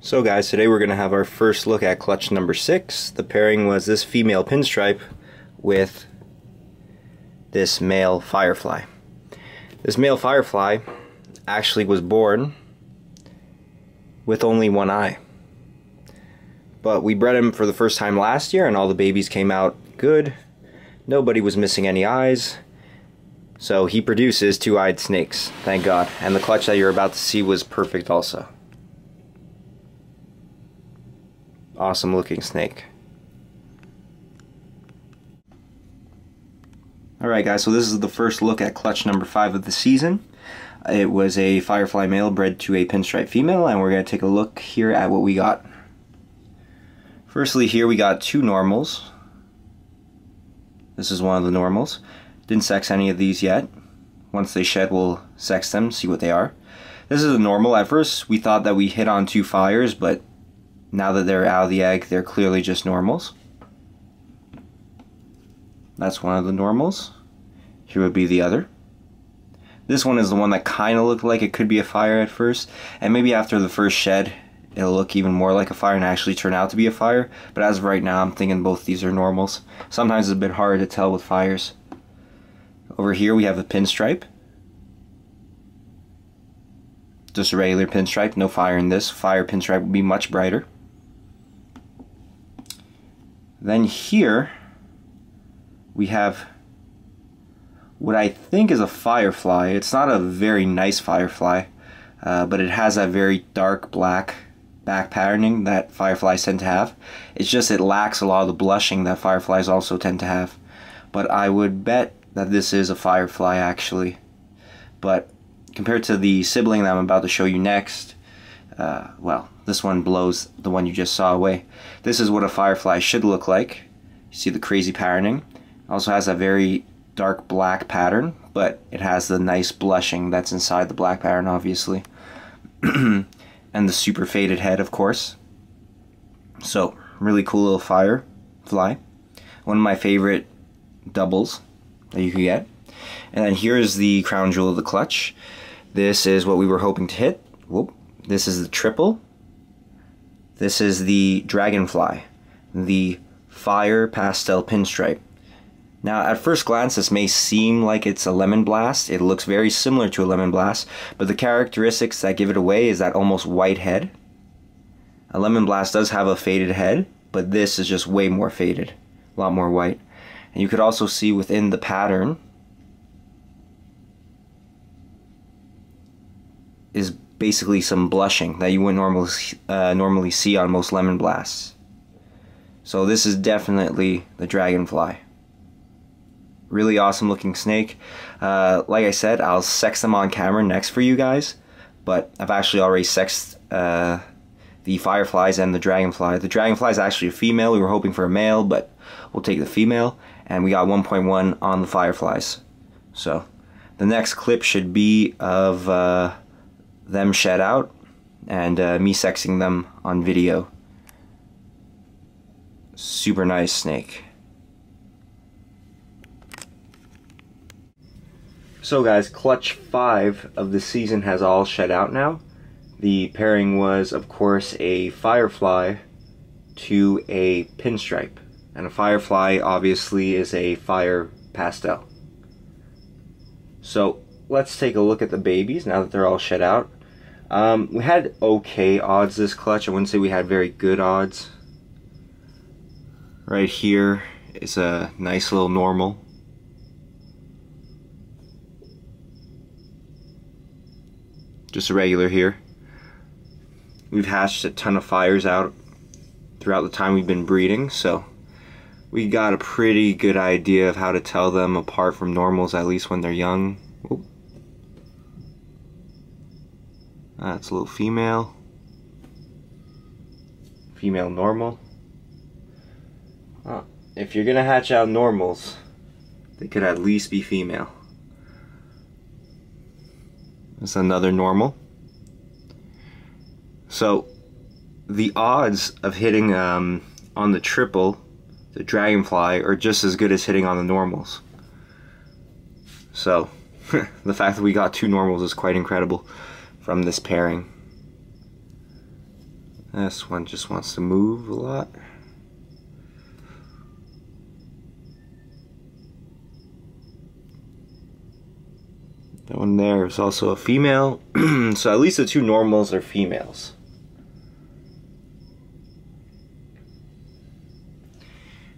So guys, today we're going to have our first look at clutch number 6. The pairing was this female Pinstripe with this male Firefly. This male Firefly actually was born with only one eye. But we bred him for the first time last year and all the babies came out good. Nobody was missing any eyes. So he produces two-eyed snakes, thank God. And the clutch that you're about to see was perfect also. Awesome looking snake. Alright guys, so this is the first look at clutch number 5 of the season. It was a Firefly male bred to a Pinstripe female, and we're going to take a look here at what we got. Firstly, here we got two normals. This is one of the normals. Didn't sex any of these yet. Once they shed, we'll sex them, see what they are. This is a normal. At first, we thought that we hit on two fires, but now that they're out of the egg, they're clearly just normals. That's one of the normals. Here would be the other. This one is the one that kind of looked like it could be a fire at first, and maybe after the first shed, it'll look even more like a fire and actually turn out to be a fire. But as of right now, I'm thinking both these are normals. Sometimes it's a bit hard to tell with fires. Over here we have the Pinstripe. Just a regular Pinstripe, no fire in this. Fire Pinstripe would be much brighter. Then here we have what I think is a Firefly. It's not a very nice Firefly, but it has that very dark black back patterning that Fireflies tend to have. It's just it lacks a lot of the blushing that Fireflies also tend to have. But I would bet that this is a Firefly actually. But compared to the sibling that I'm about to show you next, well, this one blows the one you just saw away. This is what a Firefly should look like. You see the crazy patterning. It also has a very dark black pattern, but it has the nice blushing that's inside the black pattern, obviously. And the super faded head, of course. So, really cool little Firefly. One of my favorite doubles that you could get. And then here's the crown jewel of the clutch. This is what we were hoping to hit. Whoop. This is the triple. This is the dragonfly, the fire pastel Pinstripe. Now, at first glance, this may seem like it's a lemon blast. It looks very similar to a lemon blast, but the characteristics that give it away is that almost white head. A lemon blast does have a faded head, but this is just way more faded, a lot more white. And you could also see within the pattern is basically some blushing that you wouldn't normally see on most lemon blasts. So this is definitely the dragonfly. Really awesome looking snake. Like I said, I'll sex them on camera next for you guys, but I've actually already sexed the Fireflies and the dragonfly. The dragonfly is actually a female. We were hoping for a male, but we'll take the female, and we got 1.1 on the Fireflies. So the next clip should be of them shed out and me sexing them on video. Super nice snake. So guys, clutch 5 of the season has all shed out now. The pairing was, of course, a Firefly to a Pinstripe. And a Firefly obviously is a fire pastel. So let's take a look at the babies now that they're all shed out. We had okay odds this clutch. I wouldn't say we had very good odds. Right here is a nice little normal. Just a regular here. We've hatched a ton of fires out throughout the time we've been breeding, so we got a pretty good idea of how to tell them apart from normals, at least when they're young. Oop. That's a little female. Female normal. If you're gonna hatch out normals, they could at least be female. That's another normal. So the odds of hitting on the triple, the dragonfly, are just as good as hitting on the normals. So the fact that we got two normals is quite incredible from this pairing. This one just wants to move a lot. That one there is also a female. So at least the two normals are females.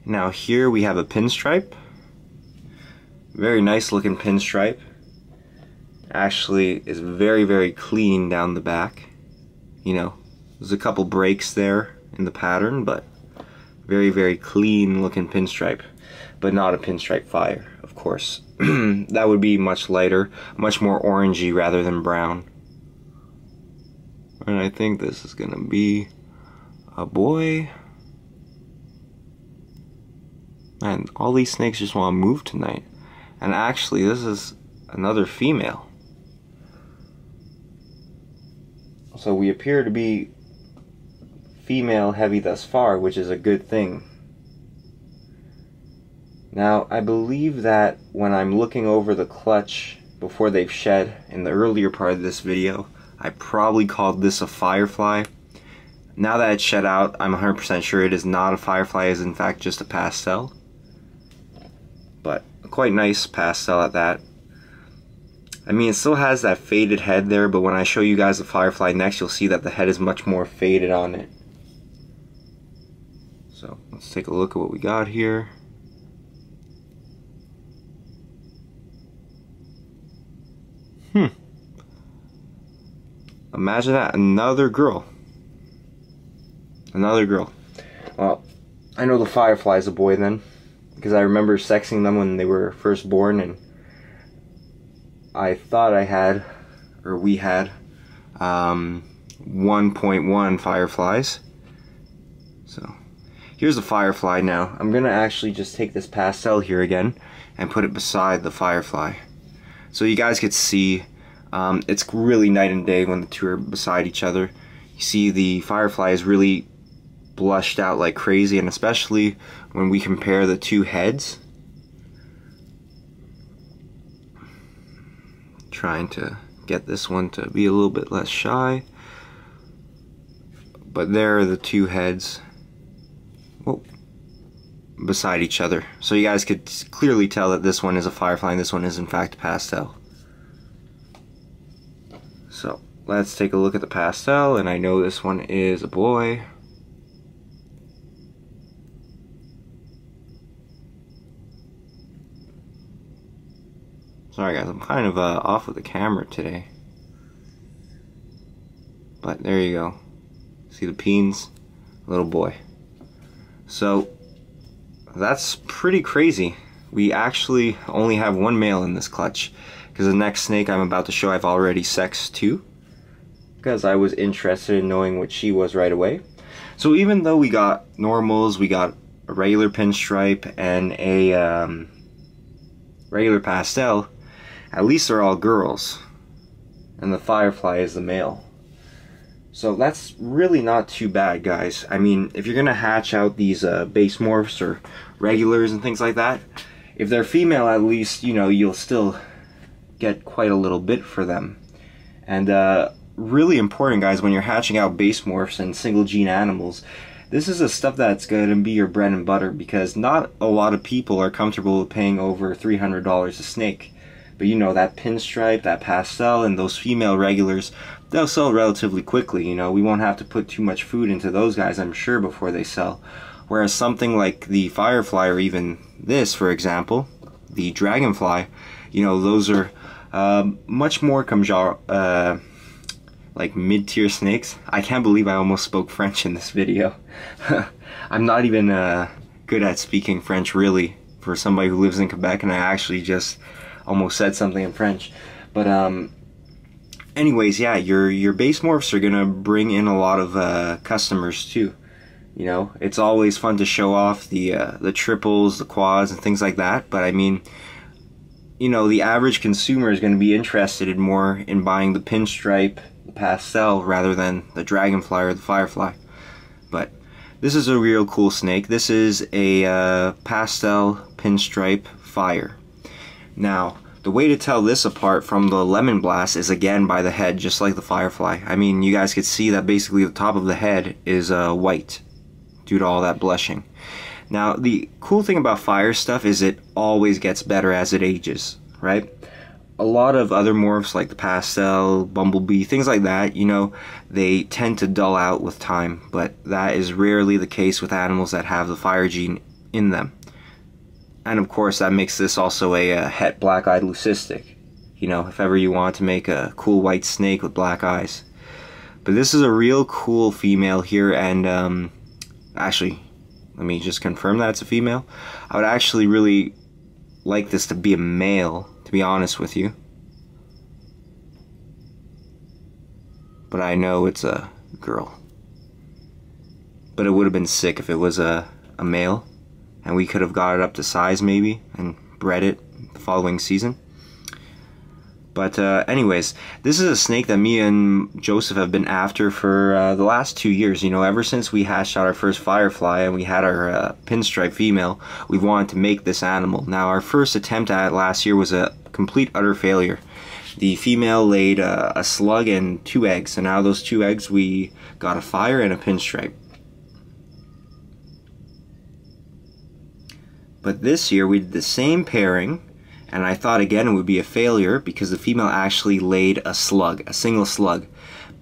Now here we have a pinstripe. Very nice looking pinstripe. Actually is very, very clean down the back. You know, there's a couple breaks there in the pattern, but very, very clean looking pinstripe. But not a pinstripe fire, of course. That would be much lighter, much more orangey rather than brown. And I think this is gonna be a boy. And all these snakes just want to move tonight. And actually, this is another female. So we appear to be female heavy thus far, which is a good thing. Now, I believe that when I'm looking over the clutch before they've shed in the earlier part of this video, I probably called this a Firefly. Now that it's shed out, I'm 100% sure it is not a Firefly, it is in fact just a pastel. But a quite nice pastel at that. I mean, it still has that faded head there, but when I show you guys the Firefly next, you'll see that the head is much more faded on it. So, let's take a look at what we got here. Imagine that, another girl. Another girl. Well, I know the Firefly's a boy then, because I remember sexing them when they were first born, and I thought I had, or we had, 1.1 Fireflies. So, here's the Firefly now. I'm gonna actually just take this pastel here again and put it beside the Firefly. So you guys could see, it's really night and day when the two are beside each other. You see the Firefly is really blushed out like crazy, and especially when we compare the two heads. Trying to get this one to be a little bit less shy. But there are the two heads. Whoa. Beside each other. So you guys could clearly tell that this one is a Firefly and this one is in fact a pastel. So let's take a look at the pastel, and I know this one is a boy. Sorry guys, I'm kind of off with the camera today. But there you go. See the peens? Little boy. So that's pretty crazy. We actually only have one male in this clutch, because the next snake I'm about to show I've already sexed too, because I was interested in knowing what she was right away. So even though we got normals, we got a regular pinstripe and a regular pastel, at least they're all girls, and the Firefly is the male. So that's really not too bad, guys. I mean, if you're gonna hatch out these base morphs or regulars and things like that, if they're female, at least, you know, you'll still get quite a little bit for them. And really important, guys, when you're hatching out base morphs and single gene animals, this is the stuff that's gonna be your bread and butter, because not a lot of people are comfortable with paying over $300 a snake. But you know, that pinstripe, that pastel, and those female regulars, they'll sell relatively quickly. You know, we won't have to put too much food into those guys, I'm sure, before they sell. Whereas something like the Firefly, or even this, for example, the Dragonfly, you know, those are much more like mid-tier snakes. I can't believe I almost spoke French in this video. I'm not even good at speaking French, really, for somebody who lives in Quebec, and I actually just almost said something in French. But anyways, yeah, your base morphs are gonna bring in a lot of customers too. You know, it's always fun to show off the triples, the quads, and things like that. But I mean, you know, the average consumer is going to be interested in more in buying the pinstripe, the pastel, rather than the Dragonfly or the Firefly. But this is a real cool snake. This is a pastel pinstripe fire. Now, the way to tell this apart from the lemon blast is again by the head, just like the Firefly. I mean, you guys could see that basically the top of the head is white due to all that blushing. Now, the cool thing about fire stuff is it always gets better as it ages, right? A lot of other morphs like the pastel, bumblebee, things like that, you know, they tend to dull out with time, but that is rarely the case with animals that have the fire gene in them. And of course, that makes this also a het black-eyed leucistic, you know, if ever you want to make a cool white snake with black eyes. But this is a real cool female here, and actually, let me just confirm that it's a female. I would actually really like this to be a male, to be honest with you. But I know it's a girl. But it would have been sick if it was a male, and we could have got it up to size maybe and bred it the following season. But anyways, this is a snake that me and Joseph have been after for the last 2 years. You know, ever since we hatched out our first Firefly and we had our Pinstripe female, we've wanted to make this animal. Now, our first attempt at it last year was a complete utter failure. The female laid a slug and 2 eggs, and out of those 2 eggs we got a fire and a Pinstripe. But this year we did the same pairing, and I thought again it would be a failure because the female actually laid a slug, a single slug.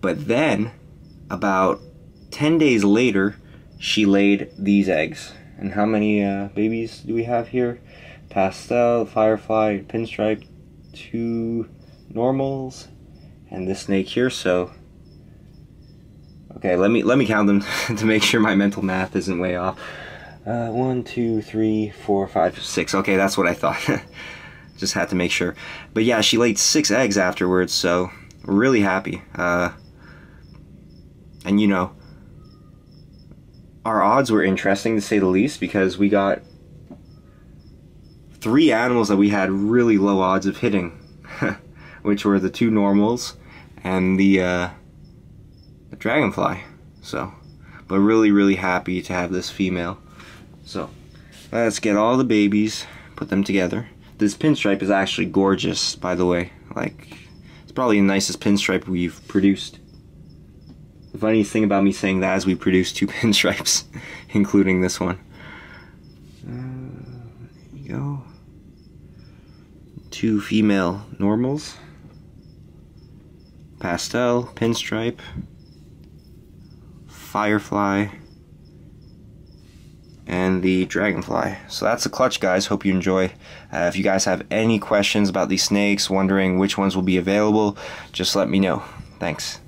But then, about 10 days later, she laid these eggs. And how many babies do we have here? Pastel, Firefly, Pinstripe, 2 normals, and this snake here. So, okay, let me count them to make sure my mental math isn't way off. 1, 2, 3, 4, 5, 6. Okay, that's what I thought. Just had to make sure. But yeah, she laid 6 eggs afterwards, so we're really happy. And you know, our odds were interesting to say the least, because we got 3 animals that we had really low odds of hitting, which were the 2 normals and the dragonfly. So, but really happy to have this female. So, let's get all the babies, put them together. This Pinstripe is actually gorgeous, by the way. Like, it's probably the nicest Pinstripe we've produced. The funniest thing about me saying that is we produced 2 Pinstripes, including this one. There you go. 2 female normals. Pastel, Pinstripe, Firefly, and the dragonfly. So that's the clutch, guys. Hope you enjoy. If you guys have any questions about these snakes, wondering which ones will be available, just let me know. Thanks.